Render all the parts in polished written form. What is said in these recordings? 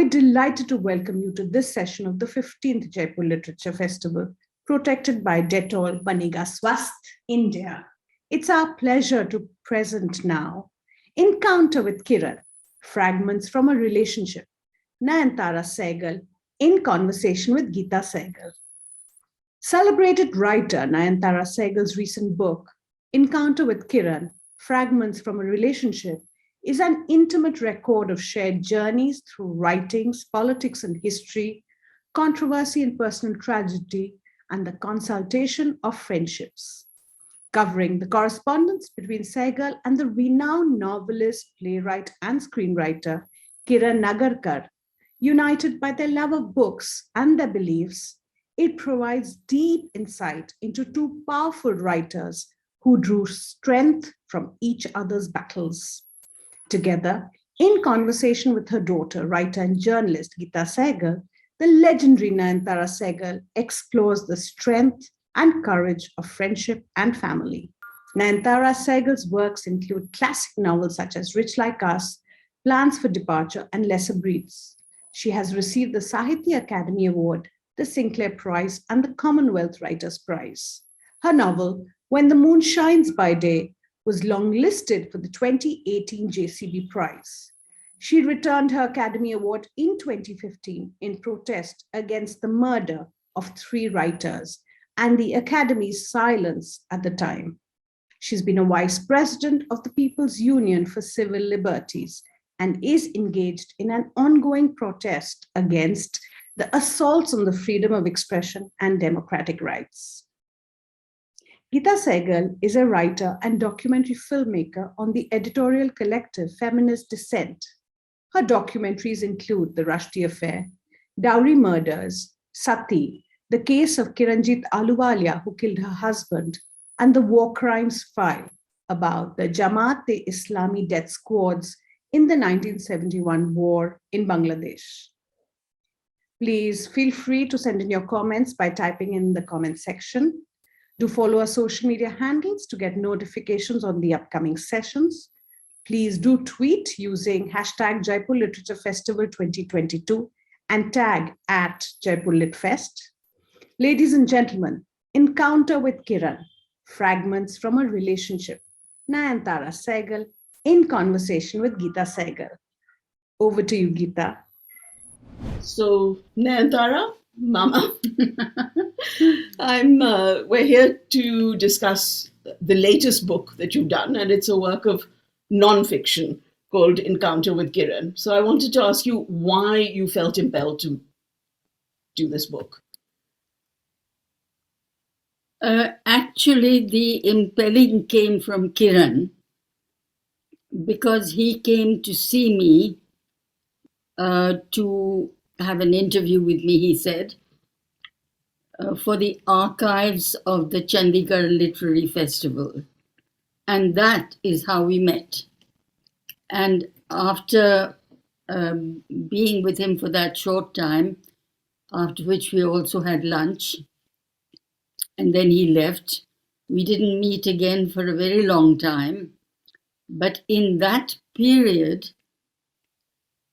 We're delighted to welcome you to this session of the 15th Jaipur Literature Festival, protected by Dettol Banega Swasth, India. It's our pleasure to present now Encounter with Kiran, Fragments from a Relationship, Nayantara Sahgal, in conversation with Gita Sahgal. Celebrated writer Nayantara Sahgal's recent book, Encounter with Kiran, Fragments from a Relationship, is an intimate record of shared journeys through writings, politics and history, controversy and personal tragedy, and the consultation of friendships. Covering the correspondence between Sahgal and the renowned novelist, playwright, and screenwriter Kiran Nagarkar, united by their love of books and their beliefs, it provides deep insight into two powerful writers who drew strength from each other's battles. Together, in conversation with her daughter, writer and journalist Gita Sahgal, the legendary Nayantara Sahgal explores the strength and courage of friendship and family. Nayantara Sahgal's works include classic novels such as Rich Like Us, Plans for Departure, and Lesser Breeds. She has received the Sahitya Akademi Award, the Sinclair Prize, and the Commonwealth Writers Prize. Her novel, When the Moon Shines by Day, was longlisted for the 2018 JCB Prize. She returned her Academy Award in 2015 in protest against the murder of 3 writers and the Academy's silence at the time. She's been a vice president of the People's Union for Civil Liberties and is engaged in an ongoing protest against the assaults on the freedom of expression and democratic rights. Gita Sahgal is a writer and documentary filmmaker on the editorial collective Feminist Dissent. Her documentaries include The Rushdie Affair, Dowry Murders, Sati, the case of Kiranjit Ahluwalia, who killed her husband, and the War Crimes File about the Jamaat-e-Islami death squads in the 1971 war in Bangladesh. Please feel free to send in your comments by typing in the comment section. Do follow our social media handles to get notifications on the upcoming sessions. Please do tweet using hashtag Jaipur Literature Festival 2022 and tag at JaipurLitfest. Ladies and gentlemen, Encounter with Kiran, Fragments from a Relationship, Nayantara Sahgal, in conversation with Gita Sahgal. Over to you, Gita. So, Nayantara, Mama, we're here to discuss the latest book that you've done, and it's a work of non-fiction called Encounter with Kiran. So I wanted to ask you why you felt impelled to do this book. Actually, the impelling came from Kiran because he came to see me to have an interview with me, he said, for the archives of the Chandigarh Literary Festival. And that is how we met. And after being with him for that short time, after which we also had lunch, and then he left, we didn't meet again for a very long time. But in that period,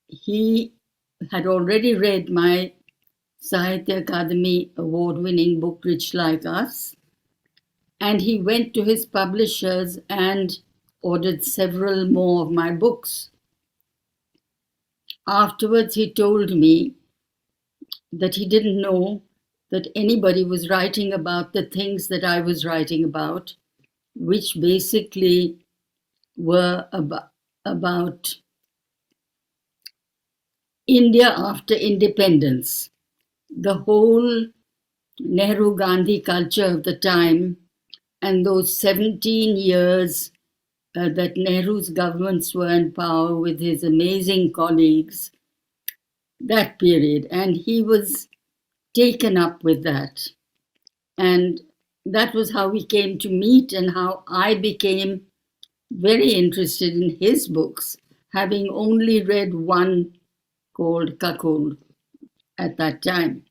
he had already read my Sahitya Akademi Award-winning book, Rich Like Us, and he went to his publishers and ordered several more of my books. Afterwards, he told me that he didn't know that anybody was writing about the things that I was writing about, which basically were about India after independence, the whole Nehru-Gandhi culture of the time, and those 17 years that Nehru's governments were in power with his amazing colleagues, that period. And he was taken up with that. And that was how we came to meet and how I became very interested in his books, having only read one called Kakul at that time.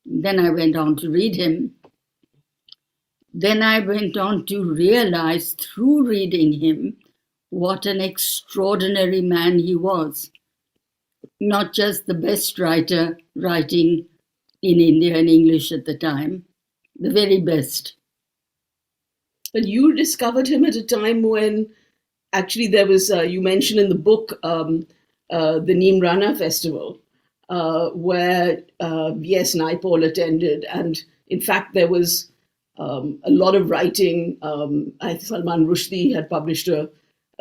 Then I went on to read him. Then I went on to realize through reading him what an extraordinary man he was. not just the best writer writing in India in English at the time, the very best. But you discovered him at a time when actually there was, you mentioned in the book, the Neem Rana Festival, where, yes, Naipaul attended. And in fact, there was a lot of writing. Salman Rushdie had published a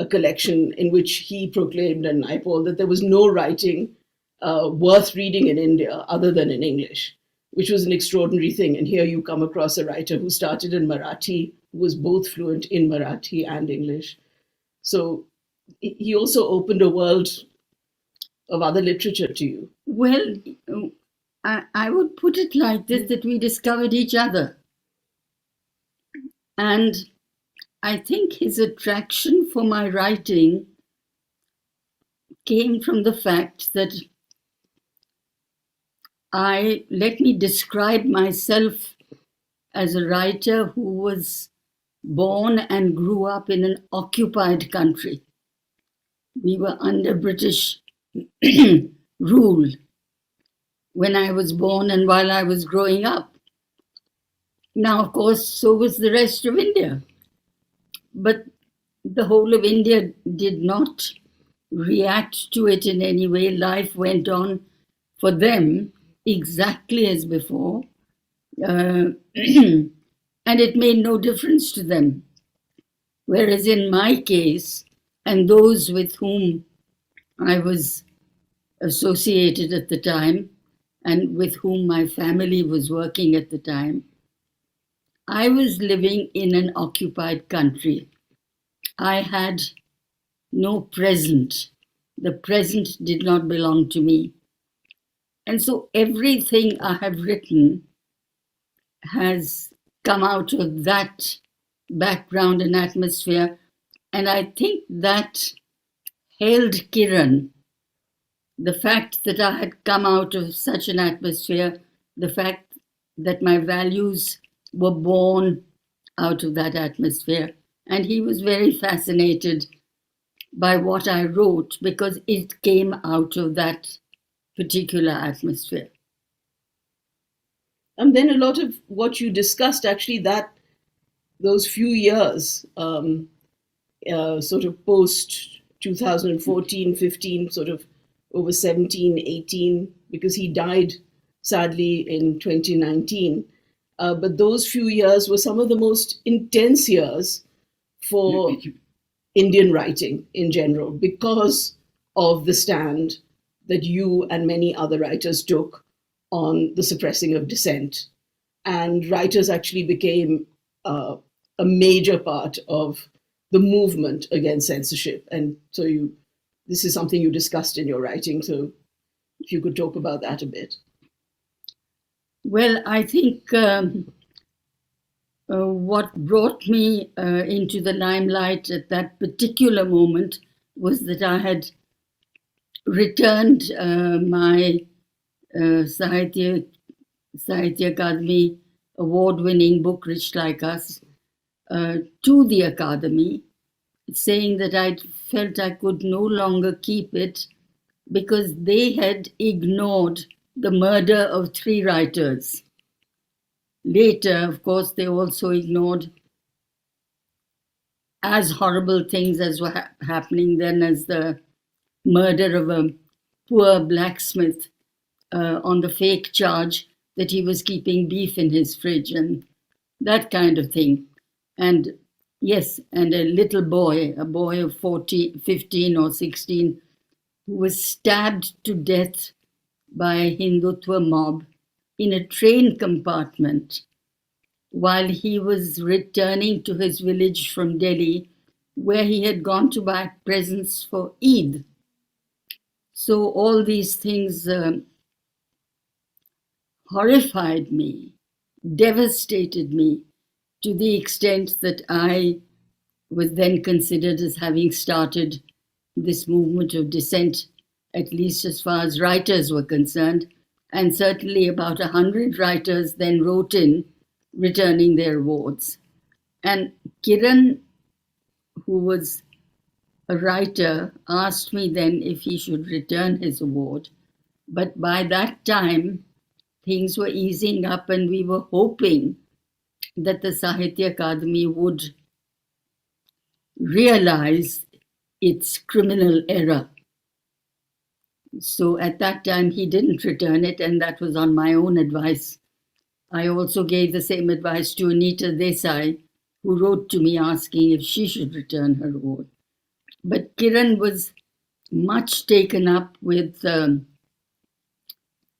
collection in which he proclaimed, and Naipaul, that there was no writing worth reading in India other than in English, which was an extraordinary thing. And here you come across a writer who started in Marathi, who was both fluent in Marathi and English. So he also opened a world of other literature to you. Well, I would put it like this, that we discovered each other. And I think his attraction for my writing came from the fact that let me describe myself as a writer who was born and grew up in an occupied country. We were under British rule when I was born and while I was growing up. Now, of course, so was the rest of India. But the whole of India did not react to it in any way. Life went on for them exactly as before. And it made no difference to them. Whereas in my case, and those with whom I was associated at the time, and with whom my family was working at the time, I was living in an occupied country. I had no present. The present did not belong to me. And so everything I have written has come out of that background and atmosphere. And I think that held Kiran. The fact that I had come out of such an atmosphere, the fact that my values were born out of that atmosphere. And he was very fascinated by what I wrote because it came out of that particular atmosphere. And then a lot of what you discussed, actually, those few years, sort of post 2014, 15, sort of over 17, 18, because he died sadly in 2019. But those few years were some of the most intense years for Indian writing in general, because of the stand that you and many other writers took on the suppressing of dissent. And writers actually became a major part of the movement against censorship. And so this is something you discussed in your writing. So if you could talk about that a bit. Well, I think what brought me into the limelight at that particular moment was that I had returned my Sahitya Akademi Award-winning book, Rich Like Us, to the Academy, saying that I felt I could no longer keep it because they had ignored the murder of 3 writers. Later, of course, they also ignored as horrible things as were happening then as the murder of a poor blacksmith on the fake charge that he was keeping beef in his fridge and that kind of thing. And yes, and a little boy, a boy of 15 or 16, who was stabbed to death by a Hindutva mob in a train compartment while he was returning to his village from Delhi, where he had gone to buy presents for Eid. So all these things horrified me, devastated me, to the extent that I was then considered as having started this movement of dissent, at least as far as writers were concerned. And certainly about 100 writers then wrote in, returning their awards. And Kiran, who was a writer, asked me then if he should return his award. But by that time, things were easing up, and we were hoping that the Sahitya Akademi would realize its criminal error. So at that time, he didn't return it, and that was on my own advice. I also gave the same advice to Anita Desai, who wrote to me asking if she should return her award. But Kiran was much taken up with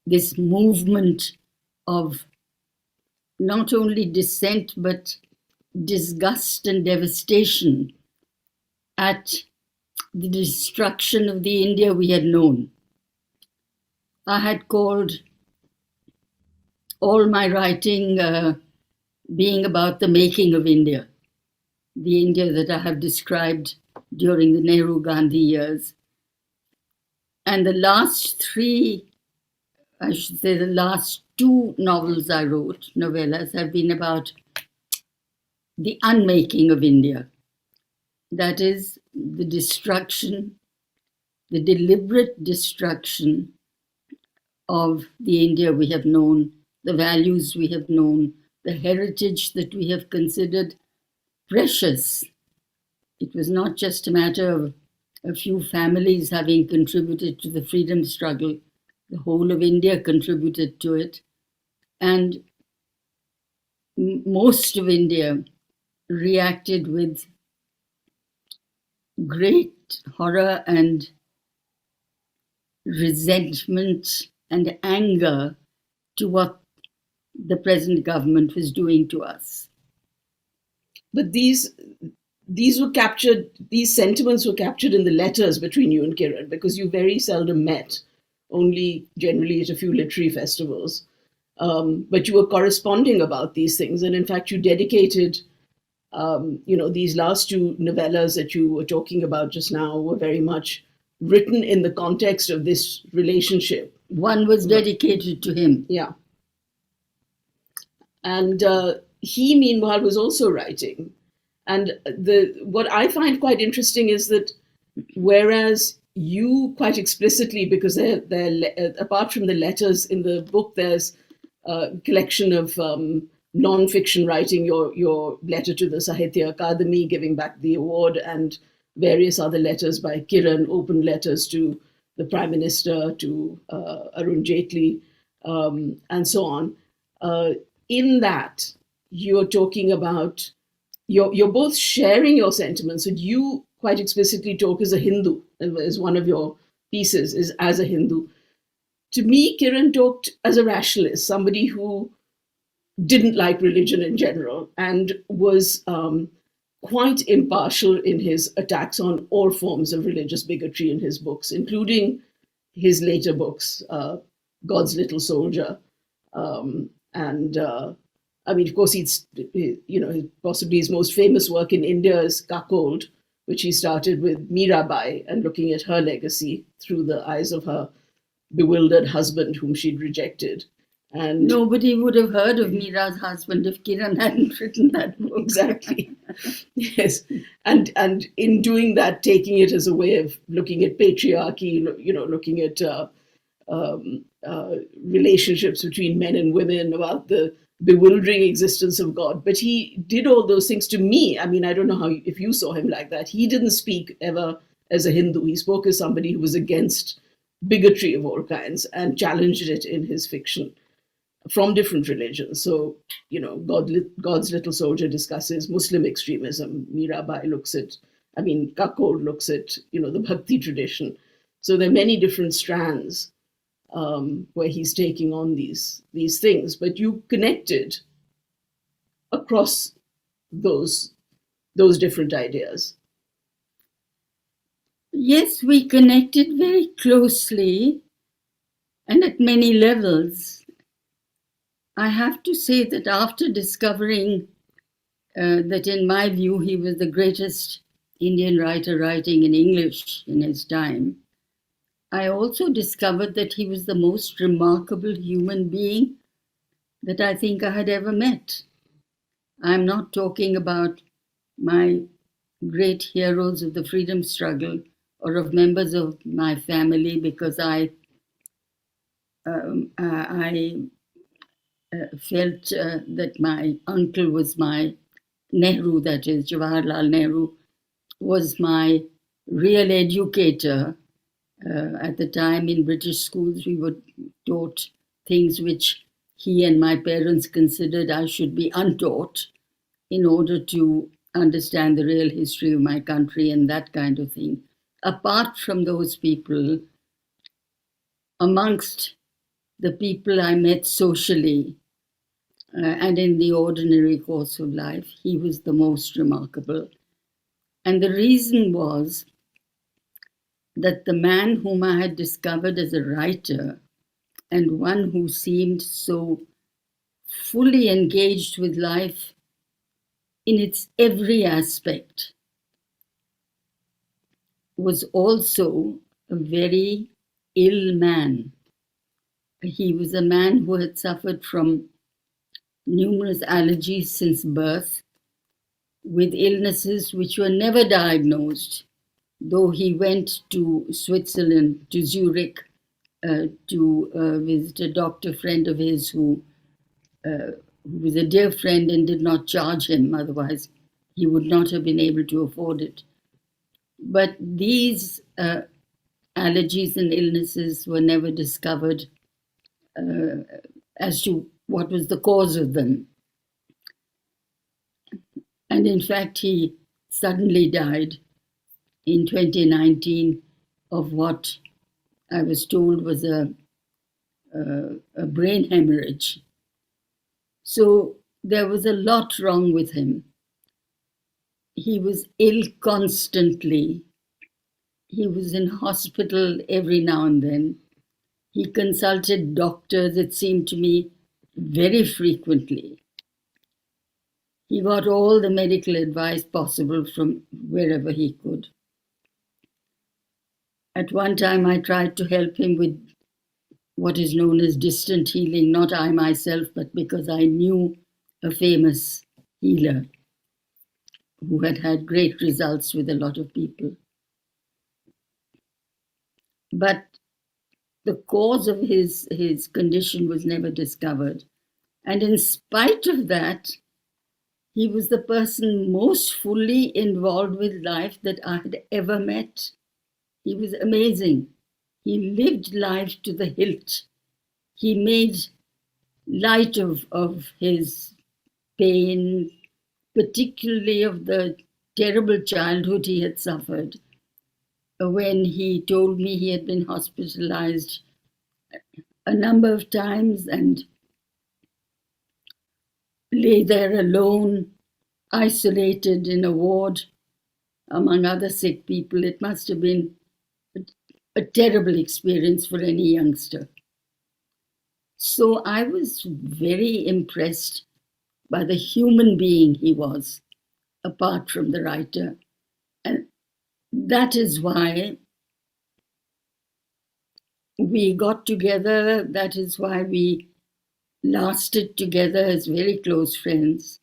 this movement of not only dissent, but disgust and devastation at the destruction of the India we had known. I had called all my writing being about the making of India, the India that I have described during the Nehru-Gandhi years. And the last two novels I wrote, novellas, have been about the unmaking of India. That is, the destruction, the deliberate destruction of the India we have known, the values we have known, the heritage that we have considered precious. It was not just a matter of a few families having contributed to the freedom struggle. The whole of India contributed to it. And most of India reacted with great horror and resentment and anger to what the present government was doing to us. But these were captured, these sentiments were captured in the letters between you and Kiran, because you very seldom met, only generally at a few literary festivals. But you were corresponding about these things. And in fact, you dedicated, these last two novellas that you were talking about just now were very much written in the context of this relationship. One was dedicated to him. Yeah. And he, meanwhile, was also writing. And what I find quite interesting is that whereas you quite explicitly, because apart from the letters in the book, there's a collection of non-fiction writing, your letter to the Sahitya Akademi giving back the award, and various other letters by Kiran, open letters to the Prime Minister, to Arun Jaitley, and so on. In that, you're talking about, you're both sharing your sentiments, and you quite explicitly talk as a Hindu, as one of your pieces is as a Hindu. To me, Kiran talked as a rationalist, somebody who didn't like religion in general and was quite impartial in his attacks on all forms of religious bigotry in his books, including his later books, God's Little Soldier, of course, possibly his most famous work in India is Cuckold, which he started with Mirabai and looking at her legacy through the eyes of her bewildered husband, whom she'd rejected. And nobody would have heard of Mira's husband if Kiran hadn't written that book. Exactly. Yes. And in doing that, taking it as a way of looking at patriarchy, looking at relationships between men and women, about the bewildering existence of God. But he did all those things. To me, I don't know if you saw him like that. He didn't speak ever as a Hindu. He spoke as somebody who was against bigotry of all kinds and challenged it in his fiction from different religions. So, God's Little Soldier discusses Muslim extremism. Mirabai looks at, Cuckold looks at, the Bhakti tradition. So there are many different strands where he's taking on these things, but you connected across those different ideas. Yes, we connected very closely and at many levels. I have to say that after discovering that in my view he was the greatest Indian writer writing in English in his time, I also discovered that he was the most remarkable human being that I think I had ever met. I'm not talking about my great heroes of the freedom struggle or of members of my family, because I felt that my uncle was my Nehru, that is, Jawaharlal Nehru, was my real educator. At the time in British schools, we were taught things which he and my parents considered I should be untaught in order to understand the real history of my country and that kind of thing. Apart from those people, amongst the people I met socially and in the ordinary course of life, he was the most remarkable. And the reason was that the man whom I had discovered as a writer and one who seemed so fully engaged with life in its every aspect was also a very ill man. He was a man who had suffered from numerous allergies since birth, with illnesses which were never diagnosed, though he went to Switzerland, to Zurich, to visit a doctor friend of his who was a dear friend and did not charge him, otherwise he would not have been able to afford it. But these allergies and illnesses were never discovered as to what was the cause of them. And in fact, he suddenly died in 2019 of what I was told was a brain hemorrhage. So there was a lot wrong with him. He was ill constantly. He was in hospital every now and then. He consulted doctors, it seemed to me, very frequently. He got all the medical advice possible from wherever he could. At one time, I tried to help him with what is known as distant healing, not I myself, but because I knew a famous healer who had had great results with a lot of people. But the cause of his condition was never discovered. And in spite of that, he was the person most fully involved with life that I had ever met. He was amazing. He lived life to the hilt. He made light of his pain, particularly of the terrible childhood he had suffered. When he told me he had been hospitalized a number of times and lay there alone, isolated in a ward among other sick people, it must have been a terrible experience for any youngster. So I was very impressed by the human being he was, apart from the writer. And that is why we got together. That is why we lasted together as very close friends.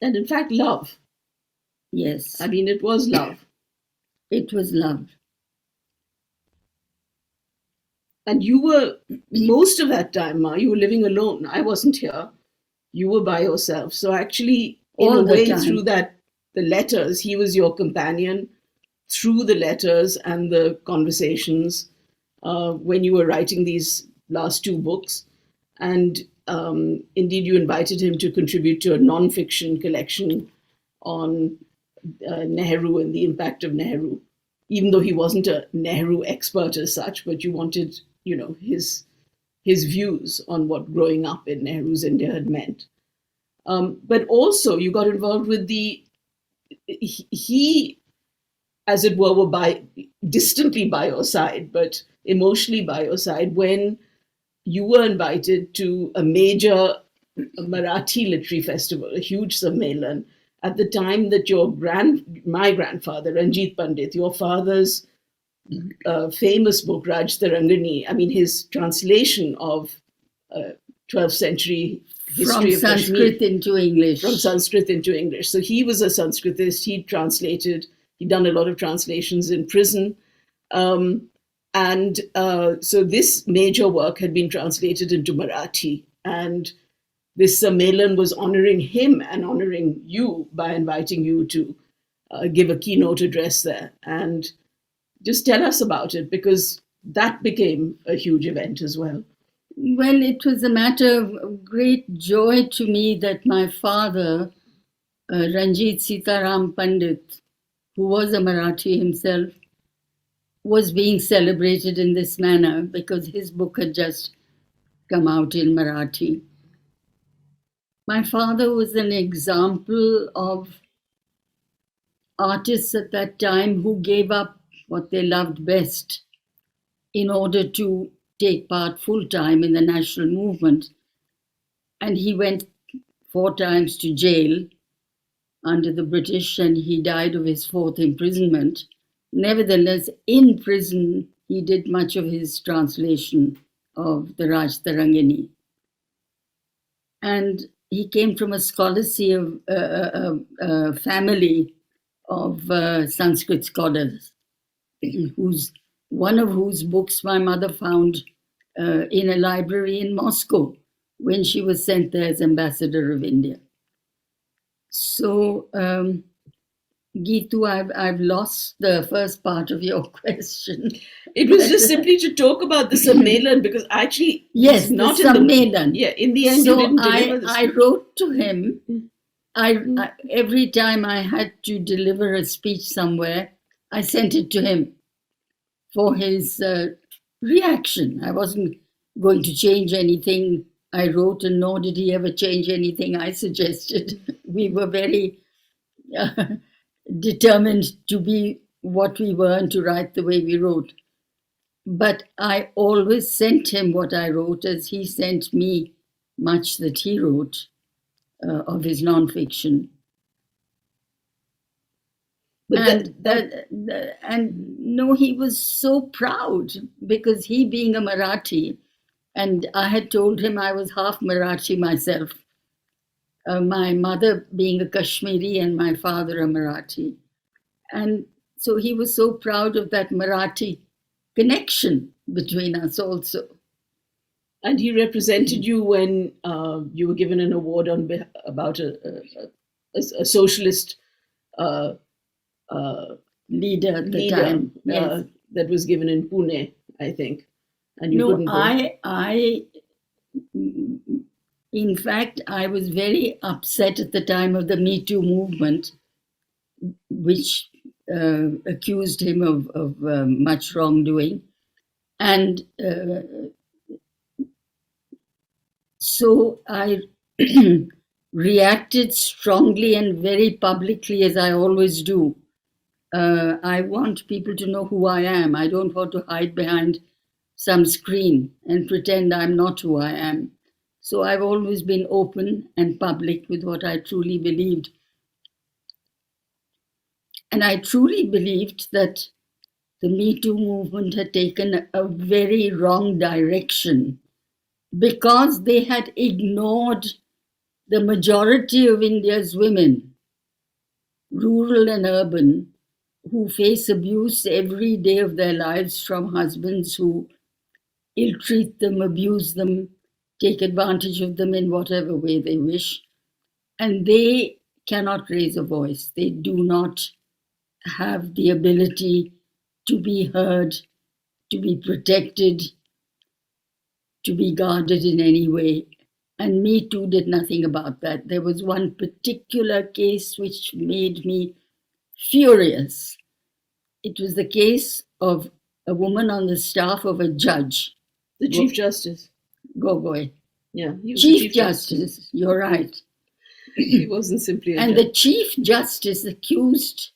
And in fact, love. Yes. I mean, it was love. It was love. And you were, most of that time, Ma, you were living alone. I wasn't here. You were by yourself. So actually, in All a the way, time. through that, the letters, he was your companion through the letters and the conversations when you were writing these last two books. And indeed, you invited him to contribute to a non-fiction collection on Nehru and the impact of Nehru, even though he wasn't a Nehru expert as such, but you wanted, you know, his views on what growing up in Nehru's India had meant. But also you got involved with he, as it were distantly by your side, but emotionally by your side when you were invited to a major Marathi literary festival, a huge sammelan, at the time that my grandfather, Ranjit Pandit, your father's famous book, Raj Tarangani, I mean, his translation of 12th century history of Sanskrit Kashmir. into English. From Sanskrit into English. So he was a Sanskritist. He'd done a lot of translations in prison. So this major work had been translated into Marathi. And this Sammelan was honoring him and honoring you by inviting you to give a keynote address there. And just tell us about it, because that became a huge event as well. Well, it was a matter of great joy to me that my father, Ranjit Sitaram Pandit, who was a Marathi himself, was being celebrated in this manner because his book had just come out in Marathi. My father was an example of artists at that time who gave up what they loved best in order to take part full-time in the national movement. And he went 4 times to jail under the British, and he died of his 4th imprisonment. Nevertheless, in prison, he did much of his translation of the Raj Tarangini. And he came from a scholarly family of Sanskrit scholars, one of whose books my mother found in a library in Moscow when she was sent there as ambassador of India. So, Gitu, I've lost the first part of your question. It was just simply to talk about the Sammelan, because actually, yes, not the Sammelan. In the end, so you didn't deliver this. I wrote to him. I every time I had to deliver a speech somewhere, I sent it to him for his reaction. I wasn't going to change anything I wrote, and nor did he ever change anything I suggested. We were very determined to be what we were and to write the way we wrote. But I always sent him what I wrote, as he sent me much that he wrote of his nonfiction. And no, he was so proud, because he, being a Marathi, and I had told him I was half Marathi myself, my mother being a Kashmiri and my father a Marathi. And so he was so proud of that Marathi connection between us also. And he represented you when you were given an award about a socialist leader at the time. Yes. That was given in Pune, I think. And you couldn't go. In fact, I was very upset at the time of the Me Too movement, which accused him of much wrongdoing. And so I reacted strongly and very publicly, as I always do. I want people to know who I am. I don't want to hide behind some screen and pretend I'm not who I am. So I've always been open and public with what I truly believed. And I truly believed that the Me Too movement had taken a very wrong direction, because they had ignored the majority of India's women, rural and urban, who face abuse every day of their lives from husbands who ill-treat them, abuse them, take advantage of them in whatever way they wish. And they cannot raise a voice. They do not have the ability to be heard, to be protected, to be guarded in any way. And Me Too did nothing about that. There was one particular case which made me furious. It was the case of a woman on the staff of a judge. The Chief Justice. Gogoi. Yeah. He was Chief Justice, you're right. He wasn't simply a and judge. The Chief Justice accused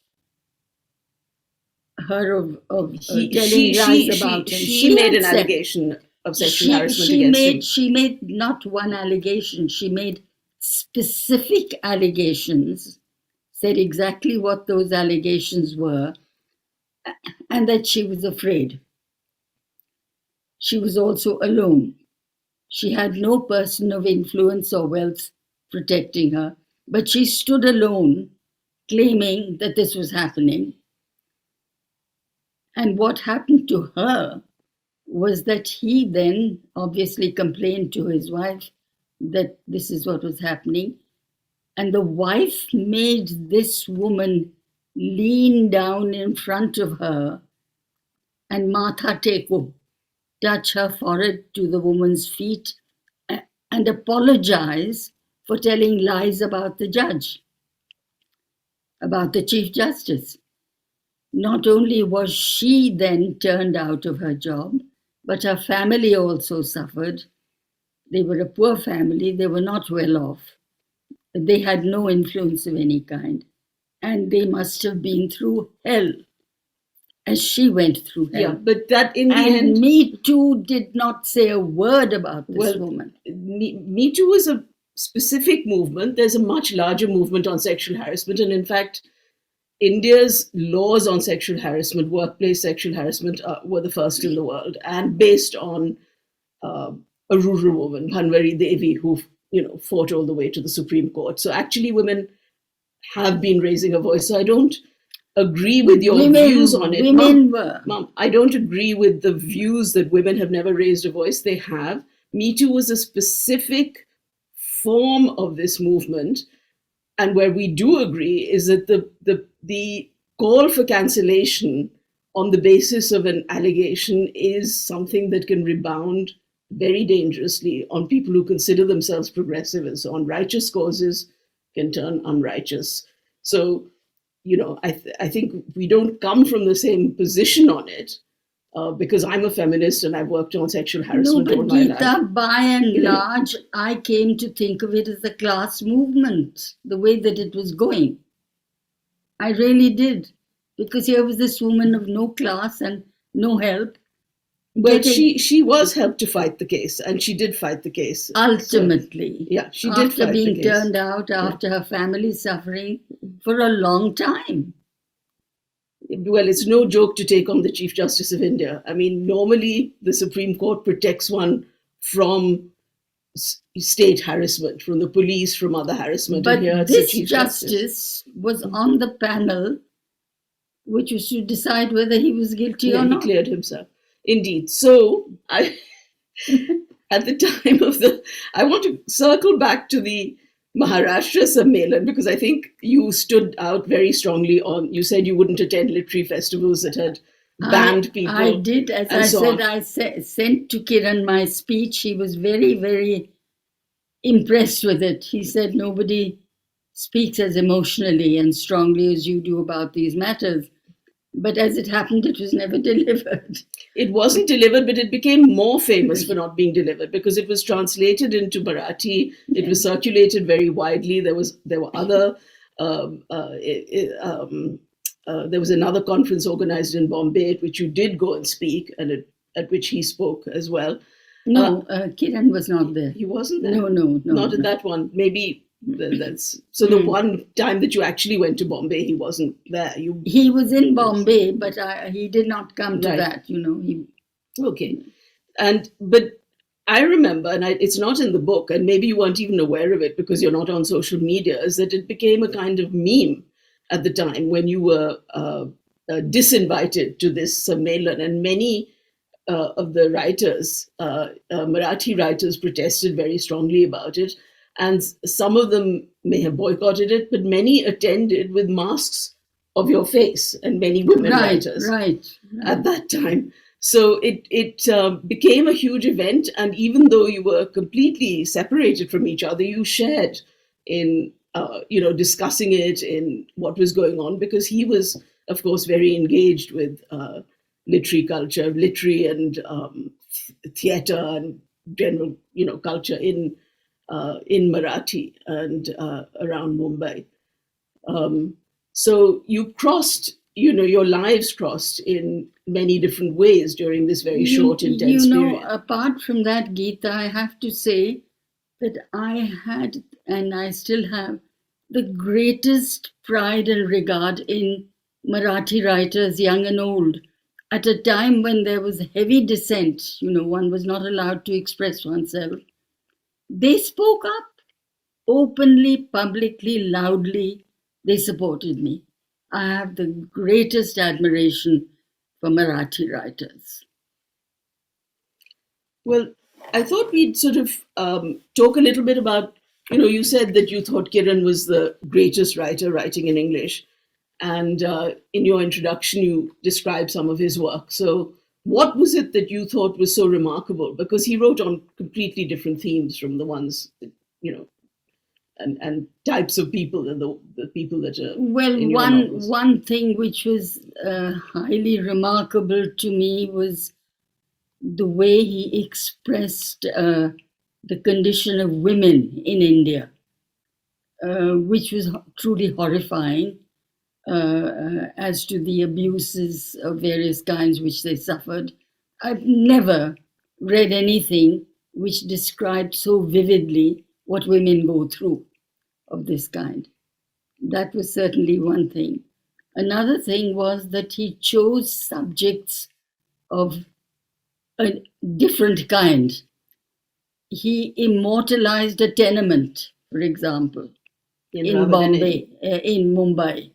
her of telling lies about him. She made an allegation of sexual harassment against him. She made not one allegation. She made specific allegations, said exactly what those allegations were, and that she was afraid. She was also alone. She had no person of influence or wealth protecting her, but she stood alone, claiming that this was happening. And what happened to her was that he then obviously complained to his wife that this is what was happening. And the wife made this woman lean down in front of her and matha teko, touch her forehead to the woman's feet, and apologize for telling lies about the judge, about the Chief Justice. Not only was she then turned out of her job, but her family also suffered. They were a poor family, they were not well off. They had no influence of any kind. And they must have been through hell, as she went through hell. Yeah, but that in the And end... Me Too did not say a word about this woman. Me Too is a specific movement. There's a much larger movement on sexual harassment. And in fact, India's laws on sexual harassment, workplace sexual harassment, were the first in the world, and based on a rural woman, Bhanwari Devi, who fought all the way to the Supreme Court. So actually, women have been raising a voice. So I don't agree with your views on it. Mom, I don't agree with the views that women have never raised a voice. They have. Me Too was a specific form of this movement. And where we do agree is that the call for cancellation on the basis of an allegation is something that can rebound very dangerously on people who consider themselves progressive and so on. Righteous causes can turn unrighteous. So, I think we don't come from the same position on it because I'm a feminist and I've worked on sexual harassment all my life. Gita, by and large, I came to think of it as a class movement, the way that it was going. I really did. Because here was this woman of no class and no help. Well, she was helped to fight the case, and she did fight the case. Ultimately. So, she did fight the case. After being turned out, after her family suffering for a long time. Well, it's no joke to take on the Chief Justice of India. I mean, normally the Supreme Court protects one from state harassment, from the police, from other harassment. But and here this Chief Justice was on the panel which was to decide whether he was guilty or not. He cleared himself. Indeed. So, at the time I want to circle back to the Maharashtra Sammelan, because I think you stood out very strongly you said you wouldn't attend literary festivals that had banned people. I did, as I said, I sent to Kiran my speech. He was very, very impressed with it. He said, nobody speaks as emotionally and strongly as you do about these matters. But as it happened, it was never delivered. It wasn't delivered, but it became more famous for not being delivered because it was translated into Marathi. It was circulated very widely. There were other. There was another conference organized in Bombay at which you did go and speak, and at which he spoke as well. No, Kiran was not there. He wasn't there. No, not at that one. Maybe. That's so. The one time that you actually went to Bombay, he wasn't there. He was in Bombay, but he did not come to that. Okay, but I remember, and it's not in the book, and maybe you weren't even aware of it because you're not on social media. Is that it became a kind of meme at the time when you were disinvited to this Sammelan, and many of the writers, Marathi writers, protested very strongly about it. And some of them may have boycotted it, but many attended with masks of your face, and many women writers at that time. So it became a huge event. And even though you were completely separated from each other, you shared in, discussing it, in what was going on, because he was, of course, very engaged with literary culture, literary and theatre and general, culture in Marathi and around Mumbai. So you crossed, your lives crossed in many different ways during this very short, intense period. Apart from that, Gita, I have to say that I had, and I still have, the greatest pride and regard in Marathi writers, young and old. at a time when there was heavy dissent, one was not allowed to express oneself, they spoke up openly, publicly, loudly. They supported me. I have the greatest admiration for Marathi writers. Well, I thought we'd sort of talk a little bit about, you said that you thought Kiran was the greatest writer writing in English. And in your introduction, you described some of his work. So what was it that you thought was so remarkable? Because he wrote on completely different themes from the ones, that, and types of people and the people that are in your novels. One thing which was highly remarkable to me was the way he expressed the condition of women in India, which was truly horrifying as to the abuses of various kinds which they suffered. I've never read anything which described so vividly what women go through of this kind. That was certainly one thing. Another thing was that he chose subjects of a different kind. He immortalized a tenement, for example, in Bombay, in Mumbai.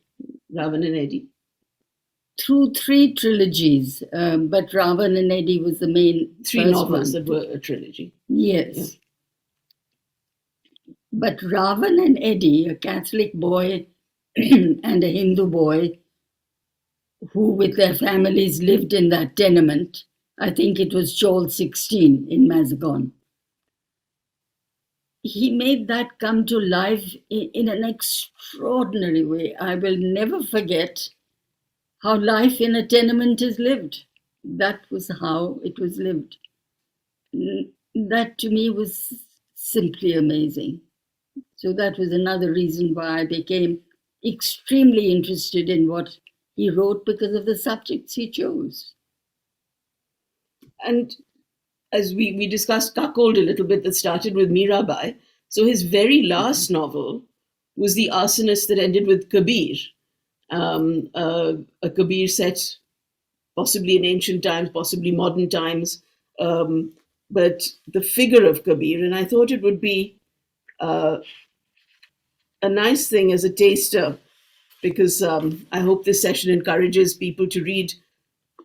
Ravan and Eddy. Through 3 trilogies, but Ravan and Eddy was the main 3 novels that were a trilogy. Yes. Yeah. But Ravan and Eddy, a Catholic boy and a Hindu boy who with their families lived in that tenement, I think it was Chawl 16 in Mazagon. He made that come to life in an extraordinary way. I will never forget how life in a tenement is lived. That was how it was lived. That to me was simply amazing. So that was another reason why I became extremely interested in what he wrote, because of the subjects he chose. And as we discussed Cuckold a little bit, that started with Mirabai. So his very last novel was The Arsonist that ended with Kabir, a Kabir set possibly in ancient times, possibly modern times, but the figure of Kabir. And I thought it would be a nice thing as a taster, because I hope this session encourages people to read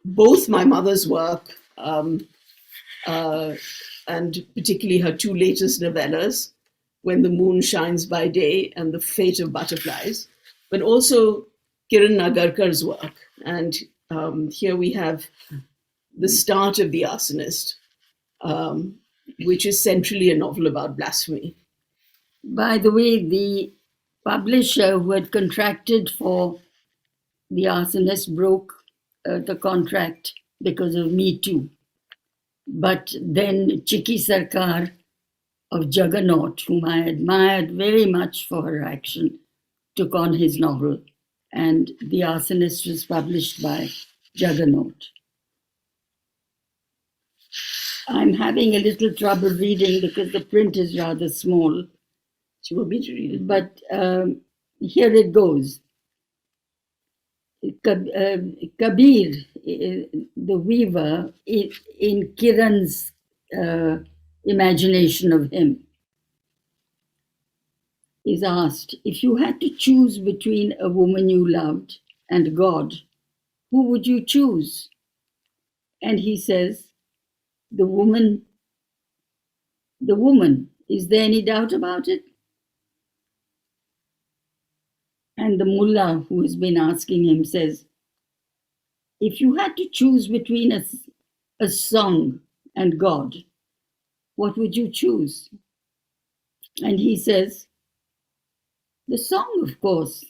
both my mother's work and particularly her 2 latest novellas, When the Moon Shines by Day and The Fate of Butterflies, but also Kiran Nagarkar's work. And here we have the start of The Arsonist, which is centrally a novel about blasphemy. By the way, the publisher who had contracted for The Arsonist broke the contract because of Me Too. But then Chiki Sarkar of Juggernaut, whom I admired very much for her action, took on his novel, and The Arsonist was published by Juggernaut. I'm having a little trouble reading because the print is rather small. She will be to read it. But here it goes. Kabir, the weaver, in Kiran's imagination of him, is asked, if you had to choose between a woman you loved and God, who would you choose? And he says, the woman. Is there any doubt about it? And the mullah who has been asking him says, if you had to choose between a song and God, what would you choose? And he says, the song, of course.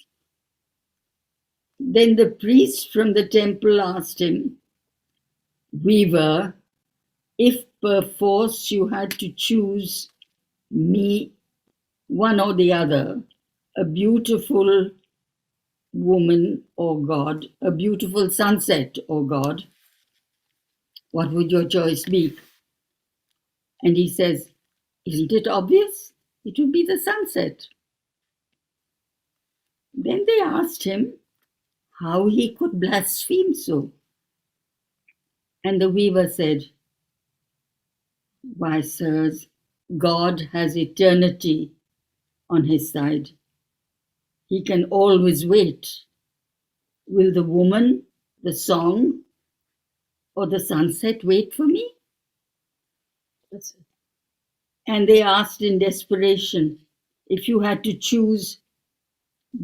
Then the priest from the temple asked him, weaver, if perforce you had to choose me, one or the other, a beautiful woman or God, a beautiful sunset or God, what would your choice be? And he says, isn't it obvious? It would be the sunset. Then they asked him how he could blaspheme so. And the weaver said, "Why, sirs, God has eternity on his side. He can always wait. Will the woman, the song, or the sunset wait for me?" That's it. And they asked in desperation, if you had to choose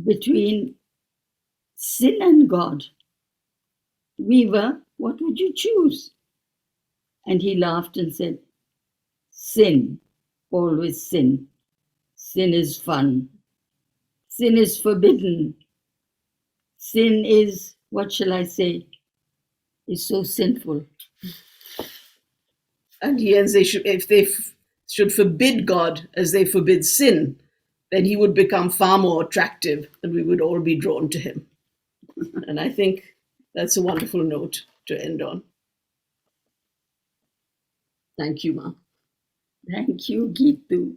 between sin and God, weaver, what would you choose? And he laughed and said, sin, always sin. Sin is fun. Sin is forbidden. Sin is, what shall I say, is so sinful. And he ends, if they should forbid God as they forbid sin, then he would become far more attractive and we would all be drawn to him. And I think that's a wonderful note to end on. Thank you, Ma. Thank you, Gitu.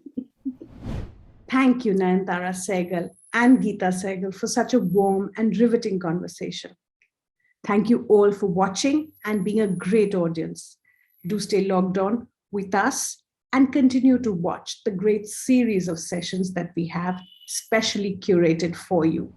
Thank you, Nayantara Sahgal and Gita Sahgal, for such a warm and riveting conversation. Thank you all for watching and being a great audience. Do stay logged on with us and continue to watch the great series of sessions that we have specially curated for you.